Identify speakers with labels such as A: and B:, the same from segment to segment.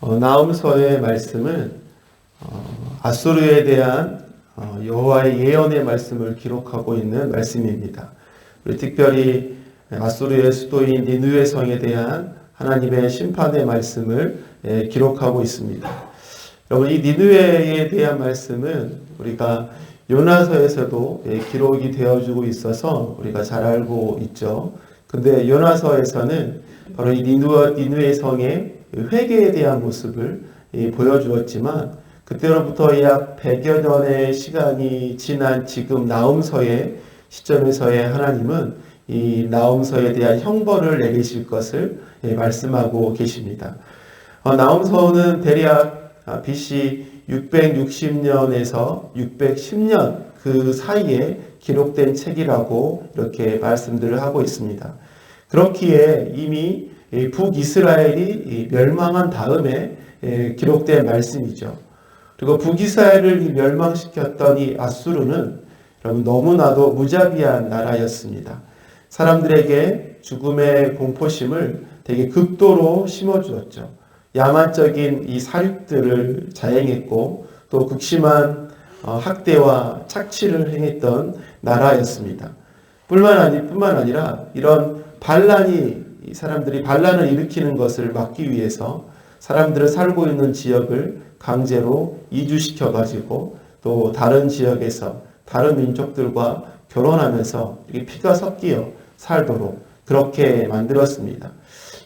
A: 나훔서의 말씀은 아수르에 대한 여호와의 예언의 말씀을 기록하고 있는 말씀입니다. 우리 특별히 아수르의 수도인 니느웨 성에 대한 하나님의 심판의 말씀을 기록하고 있습니다. 여러분, 이 니느웨에 대한 말씀은 우리가 요나서에서도 기록이 되어주고 있어서 우리가 잘 알고 있죠. 근데 요나서에서는 바로 이 니느웨 성의 회개에 대한 모습을 보여주었지만, 그때로부터 약 100여 년의 시간이 지난 지금 나훔서의 시점에서의 하나님은 이 나훔서에 대한 형벌을 내리실 것을 말씀하고 계십니다. 나훔서는 대략 BC 660년에서 610년 그 사이에 기록된 책이라고 이렇게 말씀들을 하고 있습니다. 그렇기에 이미 북이스라엘이 멸망한 다음에 기록된 말씀이죠. 그리고 북이스라엘을 멸망시켰던 이 아수르는 여러분 너무나도 무자비한 나라였습니다. 사람들에게 죽음의 공포심을 되게 극도로 심어주었죠. 야만적인 이 사륙들을 자행했고 또 극심한 학대와 착취를 행했던 나라였습니다. 뿐만 아니라 이런 사람들이 반란을 일으키는 것을 막기 위해서 사람들을 살고 있는 지역을 강제로 이주시켜 가지고 또 다른 지역에서 다른 민족들과 결혼하면서 피가 섞여 살도록 그렇게 만들었습니다.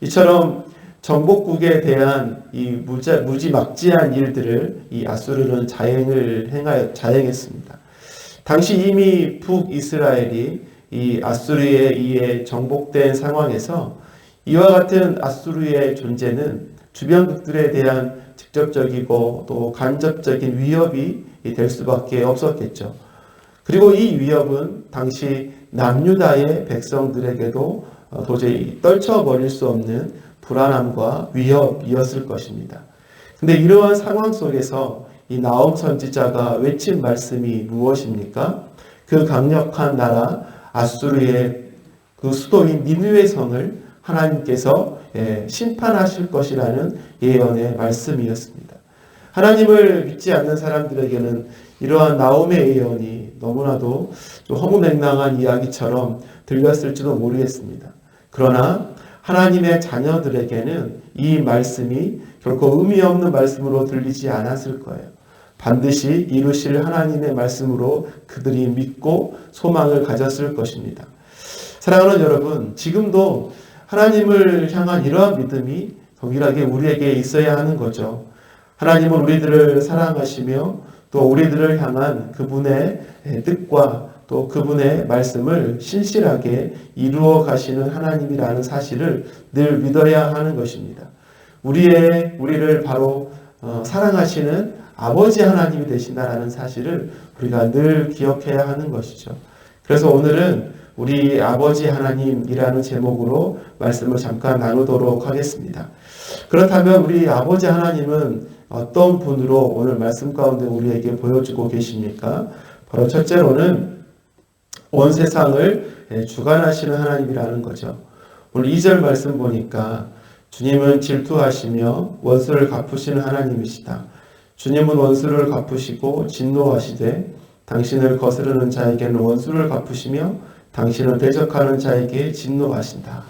A: 이처럼 정복국에 대한 이 무지막지한 일들을 이 아수르는 자행했습니다. 당시 이미 북이스라엘이 이 아수르에 의해 정복된 상황에서 이와 같은 아수르의 존재는 주변국들에 대한 직접적이고 또 간접적인 위협이 될 수밖에 없었겠죠. 그리고 이 위협은 당시 남유다의 백성들에게도 도저히 떨쳐버릴 수 없는 불안함과 위협이었을 것입니다. 근데 이러한 상황 속에서 이 나훔 선지자가 외친 말씀이 무엇입니까? 그 강력한 나라 아수르의 그 수도인 니느웨 성을 하나님께서 심판하실 것이라는 예언의 말씀이었습니다. 하나님을 믿지 않는 사람들에게는 이러한 나훔의 예언이 너무나도 좀 허무맹랑한 이야기처럼 들렸을지도 모르겠습니다. 그러나 하나님의 자녀들에게는 이 말씀이 결코 의미 없는 말씀으로 들리지 않았을 거예요. 반드시 이루실 하나님의 말씀으로 그들이 믿고 소망을 가졌을 것입니다. 사랑하는 여러분, 지금도 하나님을 향한 이러한 믿음이 동일하게 우리에게 있어야 하는 거죠. 하나님은 우리들을 사랑하시며 또 우리들을 향한 그분의 뜻과 또 그분의 말씀을 신실하게 이루어 가시는 하나님이라는 사실을 늘 믿어야 하는 것입니다. 우리를 바로 사랑하시는 아버지 하나님이 되신다라는 사실을 우리가 늘 기억해야 하는 것이죠. 그래서 오늘은 우리 아버지 하나님이라는 제목으로 말씀을 잠깐 나누도록 하겠습니다. 그렇다면 우리 아버지 하나님은 어떤 분으로 오늘 말씀 가운데 우리에게 보여주고 계십니까? 바로 첫째로는 온 세상을 주관하시는 하나님이라는 거죠. 오늘 2절 말씀 보니까 주님은 질투하시며 원수를 갚으시는 하나님이시다. 주님은 원수를 갚으시고 진노하시되 당신을 거스르는 자에게는 원수를 갚으시며 당신을 대적하는 자에게 진노하신다.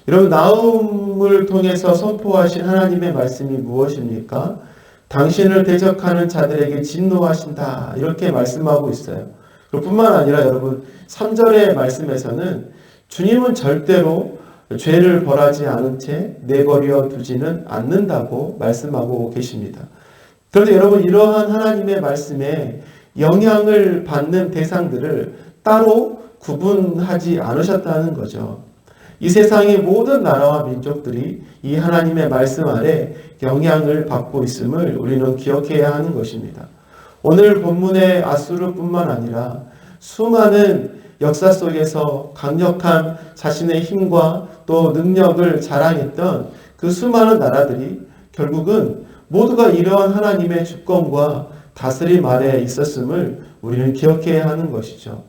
A: 여러분, 나훔을 통해서 선포하신 하나님의 말씀이 무엇입니까? 당신을 대적하는 자들에게 진노하신다. 이렇게 말씀하고 있어요. 뿐만 아니라 여러분 3절의 말씀에서는 주님은 절대로 죄를 벌하지 않은 채 내버려 두지는 않는다고 말씀하고 계십니다. 그런데 여러분, 이러한 하나님의 말씀에 영향을 받는 대상들을 따로 구분하지 않으셨다는 거죠. 이 세상의 모든 나라와 민족들이 이 하나님의 말씀 아래 영향을 받고 있음을 우리는 기억해야 하는 것입니다. 오늘 본문의 아수르뿐만 아니라 수많은 역사 속에서 강력한 자신의 힘과 또 능력을 자랑했던 그 수많은 나라들이 결국은 모두가 이러한 하나님의 주권과 다스림 아래에 있었음을 우리는 기억해야 하는 것이죠.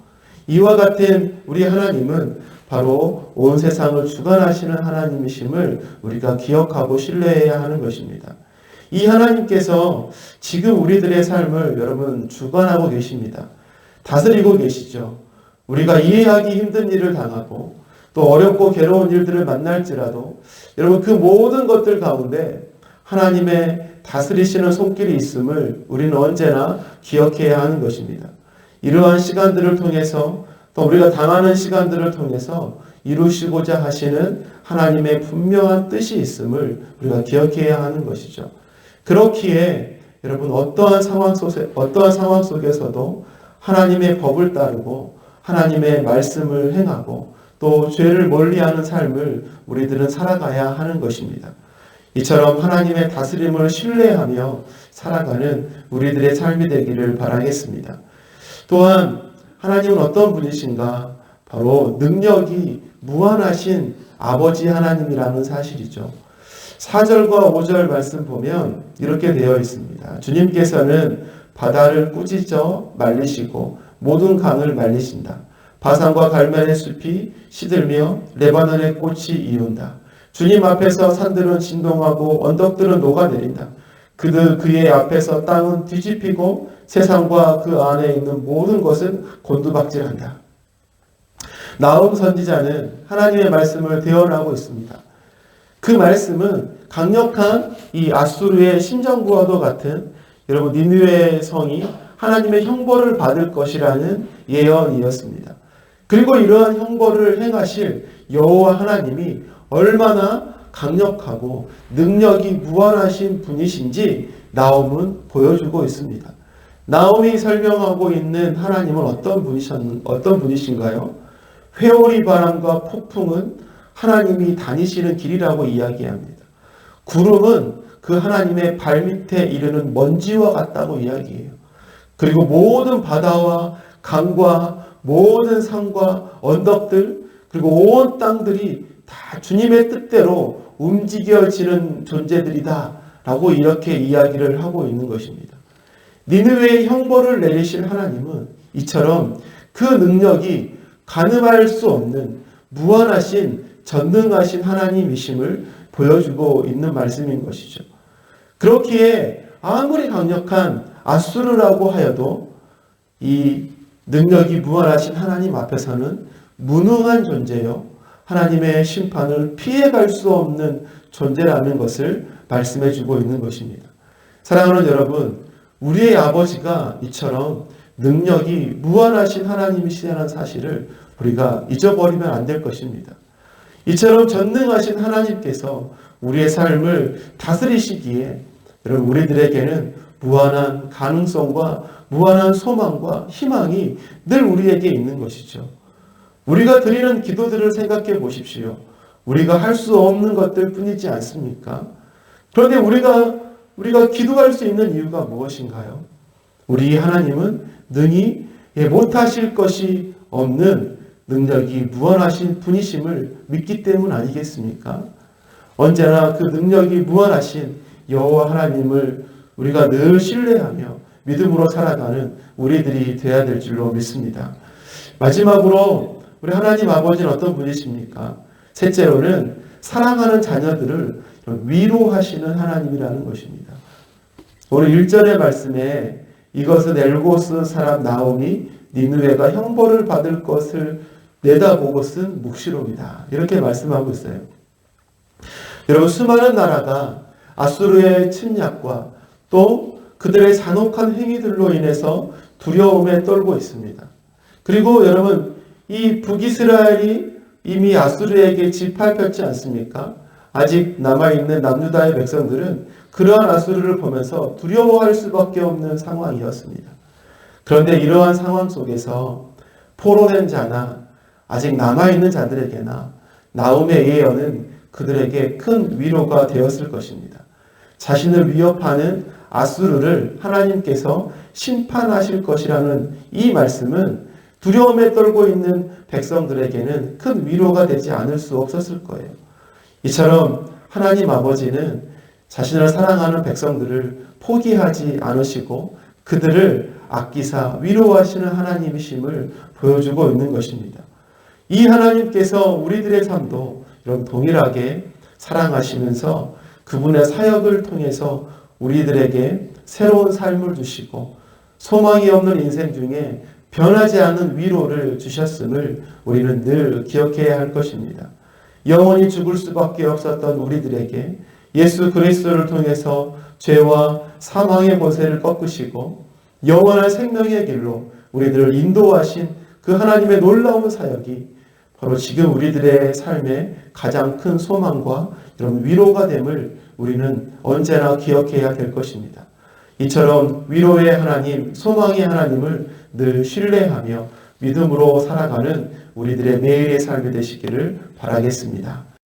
A: 이와 같은 우리 하나님은 바로 온 세상을 주관하시는 하나님이심을 우리가 기억하고 신뢰해야 하는 것입니다. 이 하나님께서 지금 우리들의 삶을 여러분 주관하고 계십니다. 다스리고 계시죠. 우리가 이해하기 힘든 일을 당하고 또 어렵고 괴로운 일들을 만날지라도 여러분 그 모든 것들 가운데 하나님의 다스리시는 손길이 있음을 우리는 언제나 기억해야 하는 것입니다. 이러한 시간들을 통해서 또 우리가 당하는 시간들을 통해서 이루시고자 하시는 하나님의 분명한 뜻이 있음을 우리가 기억해야 하는 것이죠. 그렇기에 여러분 어떠한 상황 속에서도 하나님의 법을 따르고 하나님의 말씀을 행하고 또 죄를 멀리하는 삶을 우리들은 살아가야 하는 것입니다. 이처럼 하나님의 다스림을 신뢰하며 살아가는 우리들의 삶이 되기를 바라겠습니다. 또한 하나님은 어떤 분이신가? 바로 능력이 무한하신 아버지 하나님이라는 사실이죠. 4절과 5절 말씀 보면 이렇게 되어 있습니다. 주님께서는 바다를 꾸짖어 말리시고 모든 강을 말리신다. 바산과 갈멜의 숲이 시들며 레바논의 꽃이 이운다. 주님 앞에서 산들은 진동하고 언덕들은 녹아내린다. 그의 앞에서 땅은 뒤집히고 세상과 그 안에 있는 모든 것은 곤두박질한다. 나훔 선지자는 하나님의 말씀을 대언하고 있습니다. 그 말씀은 강력한 이 아수르의 심정부와도 같은 여러분 니느웨 성이 하나님의 형벌을 받을 것이라는 예언이었습니다. 그리고 이러한 형벌을 행하실 여호와 하나님이 얼마나 강력하고 능력이 무한하신 분이신지 나훔은 보여주고 있습니다. 나훔이 설명하고 있는 하나님은 어떤 분이신가요? 회오리 바람과 폭풍은 하나님이 다니시는 길이라고 이야기합니다. 구름은 그 하나님의 발밑에 이르는 먼지와 같다고 이야기해요. 그리고 모든 바다와 강과 모든 산과 언덕들 그리고 온 땅들이 다 주님의 뜻대로 움직여지는 존재들이다 라고 이렇게 이야기를 하고 있는 것입니다. 니느웨의 형벌을 내리실 하나님은 이처럼 그 능력이 가늠할 수 없는 무한하신 전능하신 하나님이심을 보여주고 있는 말씀인 것이죠. 그렇기에 아무리 강력한 아수르라고 하여도 이 능력이 무한하신 하나님 앞에서는 무능한 존재요. 하나님의 심판을 피해갈 수 없는 존재라는 것을 말씀해 주고 있는 것입니다. 사랑하는 여러분, 우리의 아버지가 이처럼 능력이 무한하신 하나님이시라는 사실을 우리가 잊어버리면 안 될 것입니다. 이처럼 전능하신 하나님께서 우리의 삶을 다스리시기에 여러분 우리들에게는 무한한 가능성과 무한한 소망과 희망이 늘 우리에게 있는 것이죠. 우리가 드리는 기도들을 생각해 보십시오. 우리가 할 수 없는 것들 뿐이지 않습니까? 그런데 우리가 기도할 수 있는 이유가 무엇인가요? 우리 하나님은 능히 못하실 것이 없는 능력이 무한하신 분이심을 믿기 때문 아니겠습니까? 언제나 그 능력이 무한하신 여호와 하나님을 우리가 늘 신뢰하며 믿음으로 살아가는 우리들이 되어야 될 줄로 믿습니다. 마지막으로 우리 하나님 아버지는 어떤 분이십니까? 셋째로는 사랑하는 자녀들을 위로하시는 하나님이라는 것입니다. 오늘 1절의 말씀에 이것은 엘고스 사람 나홈이 니느웨가 형벌을 받을 것을 내다보고 쓴 묵시록이다. 이렇게 말씀하고 있어요. 여러분 수많은 나라가 아수르의 침략과 또 그들의 잔혹한 행위들로 인해서 두려움에 떨고 있습니다. 그리고 여러분 이 북이스라엘이 이미 아수르에게 짓밟혔지 않습니까? 아직 남아있는 남유다의 백성들은 그러한 아수르를 보면서 두려워할 수밖에 없는 상황이었습니다. 그런데 이러한 상황 속에서 포로된 자나 아직 남아있는 자들에게나 나홈의 예언은 그들에게 큰 위로가 되었을 것입니다. 자신을 위협하는 아수르를 하나님께서 심판하실 것이라는 이 말씀은 두려움에 떨고 있는 백성들에게는 큰 위로가 되지 않을 수 없었을 거예요. 이처럼 하나님 아버지는 자신을 사랑하는 백성들을 포기하지 않으시고 그들을 아끼사 위로하시는 하나님이심을 보여주고 있는 것입니다. 이 하나님께서 우리들의 삶도 이런 동일하게 사랑하시면서 그분의 사역을 통해서 우리들에게 새로운 삶을 주시고 소망이 없는 인생 중에 변하지 않는 위로를 주셨음을 우리는 늘 기억해야 할 것입니다. 영원히 죽을 수밖에 없었던 우리들에게 예수 그리스도를 통해서 죄와 사망의 권세를 꺾으시고 영원한 생명의 길로 우리들을 인도하신 그 하나님의 놀라운 사역이 바로 지금 우리들의 삶의 가장 큰 소망과 이런 위로가 됨을 우리는 언제나 기억해야 될 것입니다. 이처럼 위로의 하나님, 소망의 하나님을 늘 신뢰하며 믿음으로 살아가는 우리들의 매일의 삶이 되시기를 바라겠습니다.